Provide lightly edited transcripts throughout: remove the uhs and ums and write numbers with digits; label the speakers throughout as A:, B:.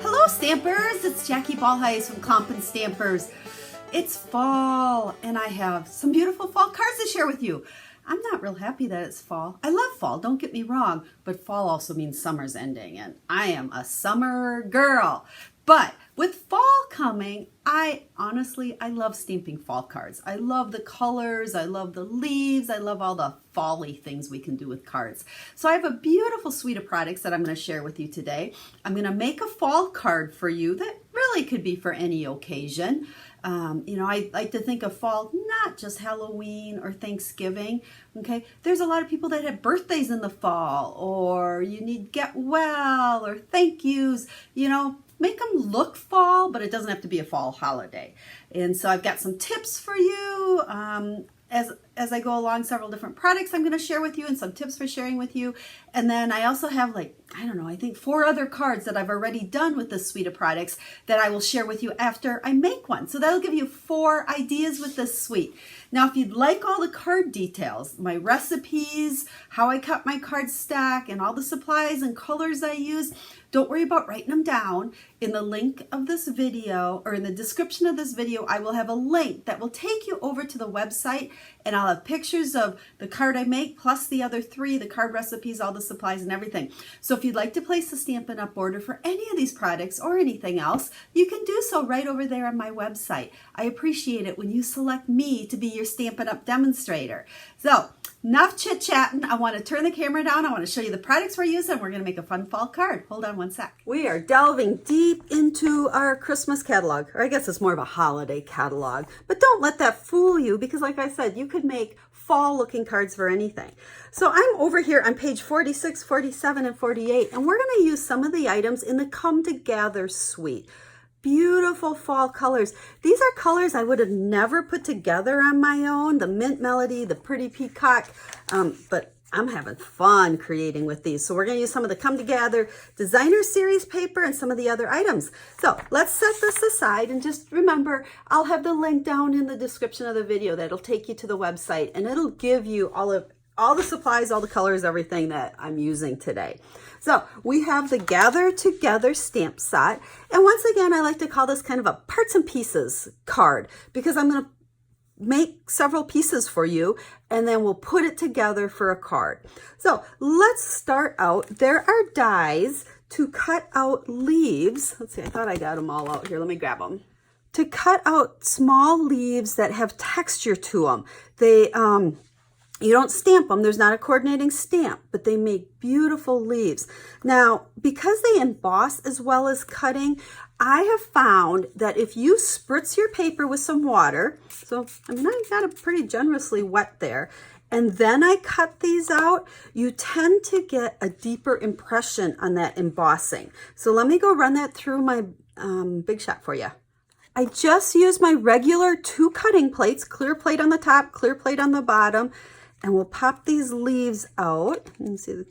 A: Hello Stampers, it's Jackie Bolhuis from Klompen Stampers. It's fall and I have some beautiful fall cards to share with you. I'm not real happy that it's fall. I love fall, don't get me wrong, but fall also means summer's ending and I am a summer girl. But with fall coming, I love stamping fall cards. I love the colors, I love the leaves, I love all the fall-y things we can do with cards. So I have a beautiful suite of products that I'm going to share with you today. I'm going to make a fall card for you that really could be for any occasion. I like to think of fall, not just Halloween or Thanksgiving, okay? There's a lot of people that have birthdays in the fall, or you need get well, or thank yous, make them look fall, but it doesn't have to be a fall holiday. And so I've got some tips for you as I go along, several different products I'm going to share with you and some tips for sharing with you. And then I also have I think 4 other cards that I've already done with this suite of products that I will share with you after I make one. So that'll give you 4 ideas with this suite. Now, if you'd like all the card details, my recipes, how I cut my card stack, and all the supplies and colors I use, don't worry about writing them down. In the link of this video, or in the description of this video, I will have a link that will take you over to the website, and I'll have pictures of the card I make, plus the other 3, the card recipes, all the supplies and everything. So if you'd like to place a Stampin' Up! Order for any of these products or anything else, you can do so right over there on my website. I appreciate it when you select me to be your Stampin' Up! Demonstrator. So enough chit-chatting. I want to turn the camera down. I want to show you the products we're using. We're going to make a fun fall card. Hold on one sec. We are delving deep into our Christmas catalog, or I guess it's more of a holiday catalog. But don't let that fool you, because like I said, you could make fall-looking cards for anything. So I'm over here on page 46, 47, and 48, and we're going to use some of the items in the Come Together suite. Beautiful fall colors. These are colors I would have never put together on my own. The Mint Melody, the Pretty Peacock, but I'm having fun creating with these. So we're going to use some of the Come Together Designer Series paper and some of the other items. So let's set this aside, and just remember, I'll have the link down in the description of the video that'll take you to the website, and it'll give you all the supplies, all the colors, everything that I'm using today. So we have the Gather Together stamp set. And once again, I like to call this kind of a parts and pieces card, because I'm going to make several pieces for you, and then we'll put it together for a card. So let's start out. There are dies to cut out leaves. Let's see, I thought I got them all out here. Let me grab them. To cut out small leaves that have texture to them. They, you don't stamp them, there's not a coordinating stamp, but they make beautiful leaves. Now, because they emboss as well as cutting, I have found that if you spritz your paper with some water, so I got it pretty generously wet there, and then I cut these out, you tend to get a deeper impression on that embossing. So let me go run that through my Big Shot for you. I just used my regular 2 cutting plates, clear plate on the top, clear plate on the bottom, and we'll pop these leaves out. You can see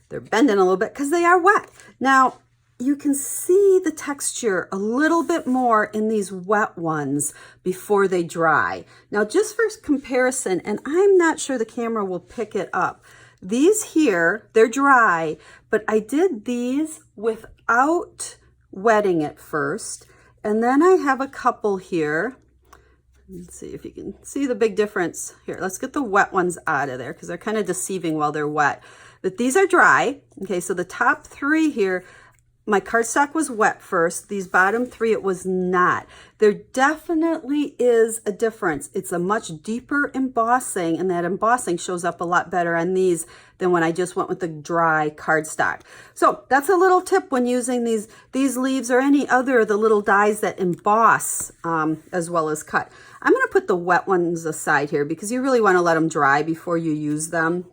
A: they're bending a little bit because they are wet. Now, you can see the texture a little bit more in these wet ones before they dry. Now, just for comparison, and I'm not sure the camera will pick it up, these here, they're dry, but I did these without wetting it first. And then I have a couple here. Let's see if you can see the big difference here. Let's get the wet ones out of there because they're kind of deceiving while they're wet. But these are dry. Okay, so the top 3 here, my cardstock was wet first. These bottom 3, it was not. There definitely is a difference. It's a much deeper embossing, and that embossing shows up a lot better on these than when I just went with the dry cardstock. So that's a little tip when using these leaves or any other of the little dies that emboss as well as cut. I'm going to put the wet ones aside here because you really want to let them dry before you use them.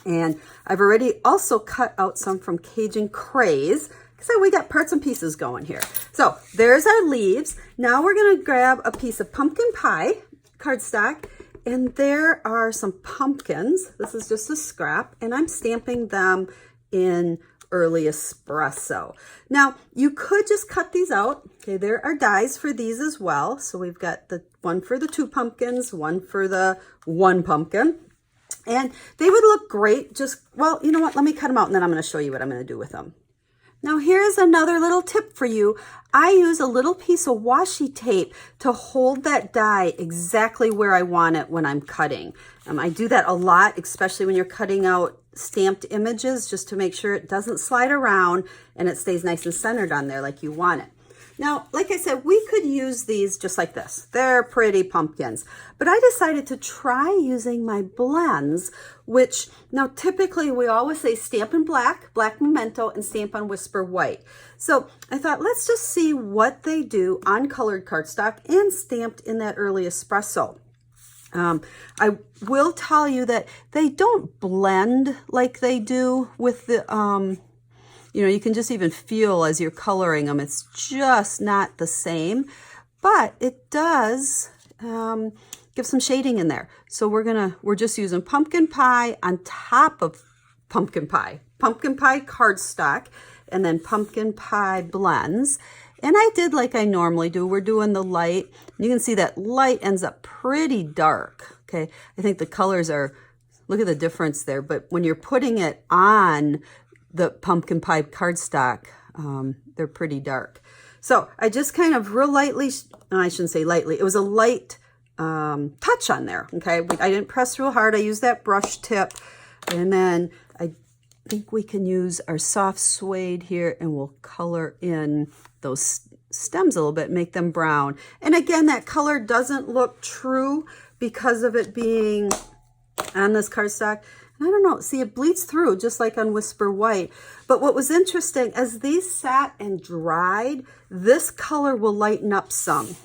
A: And I've already also cut out some from Cajun Craze. So we got parts and pieces going here. So there's our leaves. Now we're going to grab a piece of pumpkin pie cardstock, and there are some pumpkins. This is just a scrap, and I'm stamping them in early espresso. Now you could just cut these out. Okay, there are dies for these as well. So we've got the one for the 2 pumpkins, one for the 1 pumpkin. And they would look great. Just, well, you know what? Let me cut them out and then I'm going to show you what I'm going to do with them. Now here's another little tip for you. I use a little piece of washi tape to hold that die exactly where I want it when I'm cutting. I do that a lot, especially when you're cutting out stamped images, just to make sure it doesn't slide around and it stays nice and centered on there like you want it. Now, like I said, we could use these just like this. They're pretty pumpkins. But I decided to try using my blends, which now typically we always say Stampin' Black, Black Memento, and Stampin' Whisper White. So I thought, let's just see what they do on colored cardstock and stamped in that early espresso. I will tell you that they don't blend like they do with the, you know, you can just even feel as you're coloring them, it's just not the same, but it does give some shading in there. So we're just using pumpkin pie on top of pumpkin pie cardstock, and then pumpkin pie blends. And I did like I normally do. We're doing the light. You can see that light ends up pretty dark. Okay, I think the colors are, look at the difference there. But when you're putting it on the pumpkin pie cardstock, they're pretty dark. So I just kind of real lightly, I shouldn't say lightly, it was a light touch on there. Okay, I didn't press real hard. I used that brush tip, and then I think we can use our soft suede here and we'll color in those stems a little bit, make them brown. And again, that color doesn't look true because of it being on this cardstock. And I don't know, see, it bleeds through just like on Whisper White. But what was interesting, as these sat and dried, this color will lighten up some.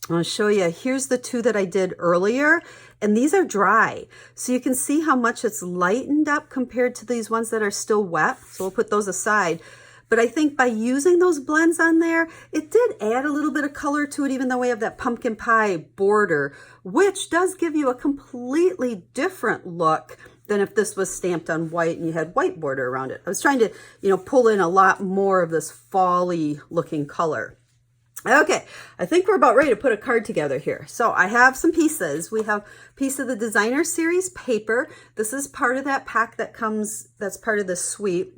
A: I'll show you. Here's the two that I did earlier, and these are dry. So you can see how much it's lightened up compared to these ones that are still wet. So we'll put those aside. But I think by using those blends on there, it did add a little bit of color to it, even though we have that pumpkin pie border, which does give you a completely different look than if this was stamped on white and you had white border around it. I was trying to, you know, pull in a lot more of this fall-y looking color. Okay, I think we're about ready to put a card together here. So I have some pieces. We have a piece of the Designer Series paper. This is part of that pack that comes, that's part of the suite.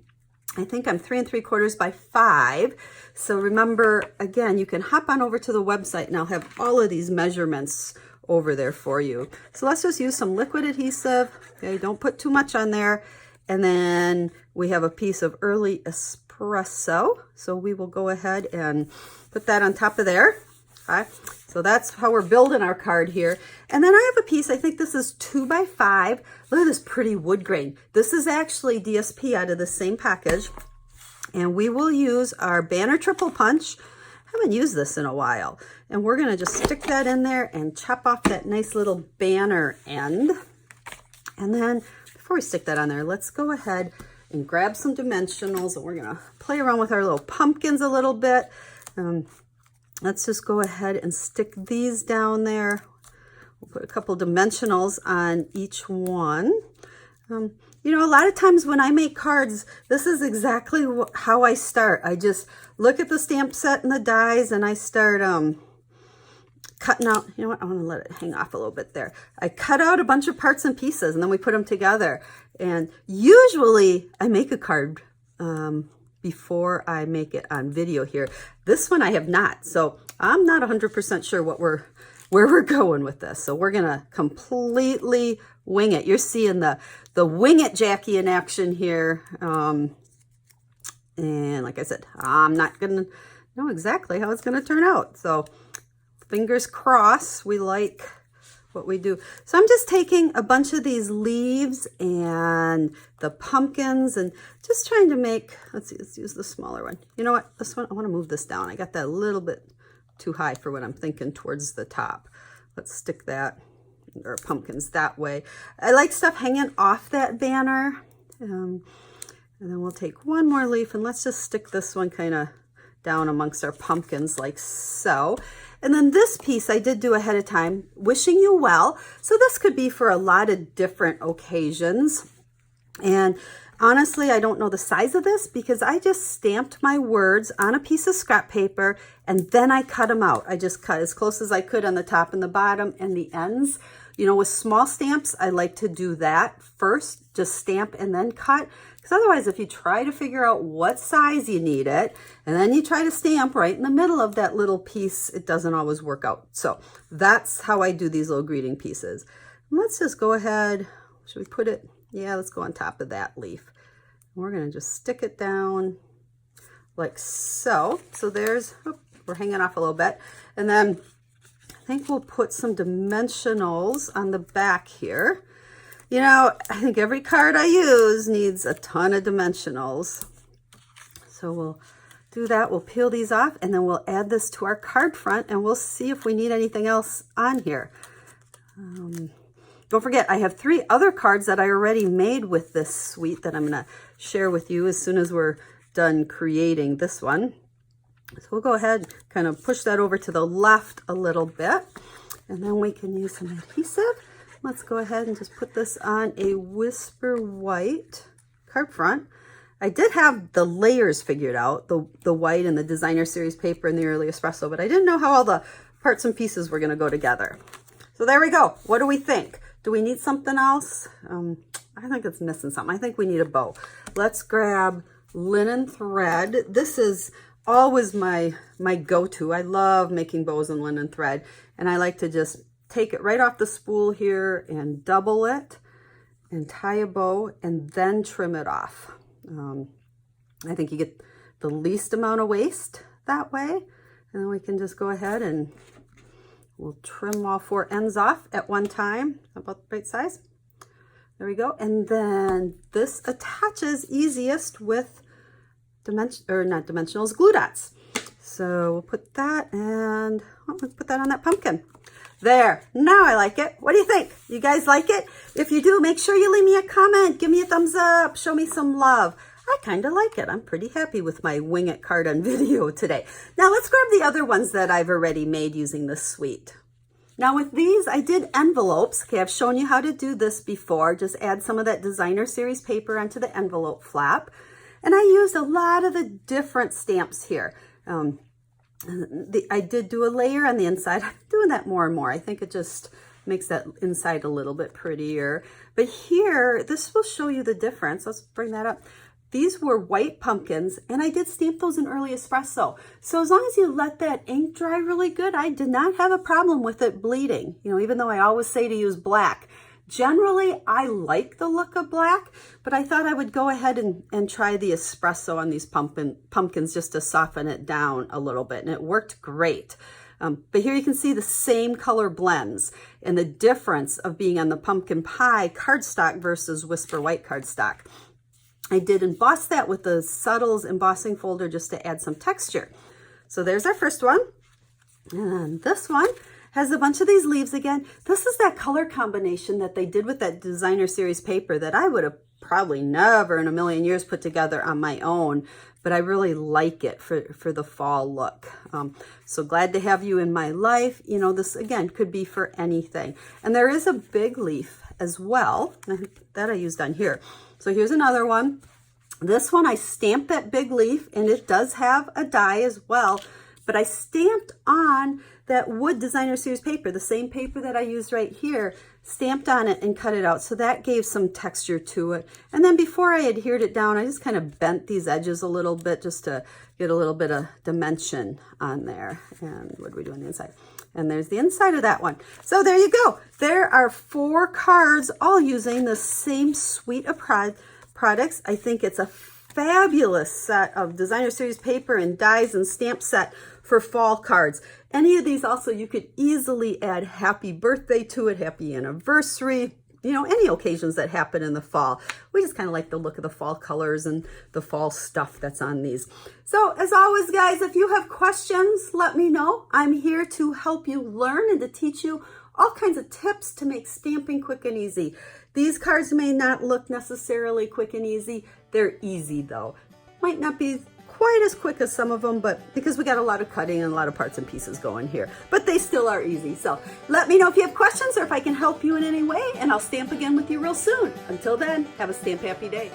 A: I think I'm 3 3/4 by 5. So remember, again, you can hop on over to the website and I'll have all of these measurements over there for you. So let's just use some liquid adhesive. Okay, don't put too much on there. And then we have a piece of early espresso. So we will go ahead and put that on top of there. Okay, so that's how we're building our card here. And then I have a piece, I think this is 2 by 5. Look at this pretty wood grain. This is actually DSP out of the same package. And we will use our banner triple punch. I haven't used this in a while. And we're gonna just stick that in there and chop off that nice little banner end. And then before we stick that on there, let's go ahead and grab some dimensionals, and we're gonna play around with our little pumpkins a little bit. Let's just go ahead and stick these down there. We'll put a couple dimensionals on each one. You know, a lot of times when I make cards, this is exactly how I start. I just look at the stamp set and the dies, and I start cutting out. You know what? I want to let it hang off a little bit there. I cut out a bunch of parts and pieces, and then we put them together. And usually I make a card before I make it on video here. This one I have not, so I'm not 100% sure where we're going with this. So we're gonna completely wing it. You're seeing the wing it Jackie in action here. And like I said, I'm not gonna know exactly how it's gonna turn out. So fingers crossed, we like what we do. So I'm just taking a bunch of these leaves and the pumpkins and just trying to make, let's see, let's use the smaller one. You know what, this one, I want to move this down. I got that a little bit too high for what I'm thinking towards the top. Let's stick that, or pumpkins that way. I like stuff hanging off that banner. And then we'll take one more leaf and let's just stick this one kind of down amongst our pumpkins like so. And then this piece I did do ahead of time, wishing you well. So this could be for a lot of different occasions. And honestly, I don't know the size of this because I just stamped my words on a piece of scrap paper and then I cut them out. I just cut as close as I could on the top and the bottom and the ends. You know, with small stamps, I like to do that first, just stamp and then cut. Because otherwise, if you try to figure out what size you need it, and then you try to stamp right in the middle of that little piece, it doesn't always work out. So that's how I do these little greeting pieces. And let's just go ahead, should we put it? Yeah, let's go on top of that leaf. We're gonna just stick it down like so. So there's, oh, we're hanging off a little bit. And then I think we'll put some dimensionals on the back here. You know, I think every card I use needs a ton of dimensionals. So we'll do that. We'll peel these off and then we'll add this to our card front and we'll see if we need anything else on here. Don't forget, I have 3 other cards that I already made with this suite that I'm going to share with you as soon as we're done creating this one. So we'll go ahead and kind of push that over to the left a little bit, and then we can use some adhesive. Let's go ahead and just put this on a Whisper White card front. I did have the layers figured out, the white and the designer series paper and the early espresso, but I didn't know how all the parts and pieces were going to go together. So there we go. What do we think? Do we need something else? I think it's missing something. I think we need a bow. Let's grab linen thread. This is always my go-to. I love making bows in linen thread, and I like to just take it right off the spool here and double it and tie a bow and then trim it off. I think you get the least amount of waste that way, and then we can just go ahead and we'll trim all 4 ends off at one time, about the right size. There we go. And then this attaches easiest with glue dots. So we'll put that and let's put that on that pumpkin. There, now I like it. What do you think? You guys like it? If you do, make sure you leave me a comment, give me a thumbs up, show me some love. I kind of like it. I'm pretty happy with my wing it card on video today. Now let's grab the other ones that I've already made using this suite. Now with these, I did envelopes. Okay, I've shown you how to do this before. Just add some of that designer series paper onto the envelope flap. And I used a lot of the different stamps here. I did do a layer on the inside. I'm doing that more and more. I think it just makes that inside a little bit prettier. But here, this will show you the difference. Let's bring that up. These were white pumpkins, and I did stamp those in early espresso. So as long as you let that ink dry really good, I did not have a problem with it bleeding. You know, even though I always say to use black. Generally, I like the look of black, but I thought I would go ahead and try the espresso on these pumpkins just to soften it down a little bit, and it worked great. But here you can see the same color blends and the difference of being on the pumpkin pie cardstock versus Whisper White cardstock. I did emboss that with the Subtles embossing folder just to add some texture. So there's our first one. And this one has a bunch of these leaves again. This is that color combination that they did with that designer series paper that I would have probably never in a million years put together on my own, but I really like it for the fall look. So glad to have you in my life. You know, this again could be for anything. And there is a big leaf as well that I used on here. So here's another one. This one I stamped that big leaf, and it does have a die as well, but I stamped on that wood designer series paper, the same paper that I used right here, stamped on it and cut it out. So that gave some texture to it. And then before I adhered it down, I just kind of bent these edges a little bit just to get a little bit of dimension on there. And what do we do on the inside? And there's the inside of that one. So there you go. There are 4 cards all using the same suite of products. I think it's a fabulous set of designer series paper and dies and stamp set for fall cards. Any of these also, you could easily add happy birthday to it, happy anniversary, you know, any occasions that happen in the fall. We just kind of like the look of the fall colors and the fall stuff that's on these. So as always, guys, if you have questions, let me know. I'm here to help you learn and to teach you all kinds of tips to make stamping quick and easy. These cards may not look necessarily quick and easy. They're easy though. Might not be quite as quick as some of them, but because we got a lot of cutting and a lot of parts and pieces going here, but they still are easy. So let me know if you have questions or if I can help you in any way, and I'll stamp again with you real soon. Until then, have a stamp happy day.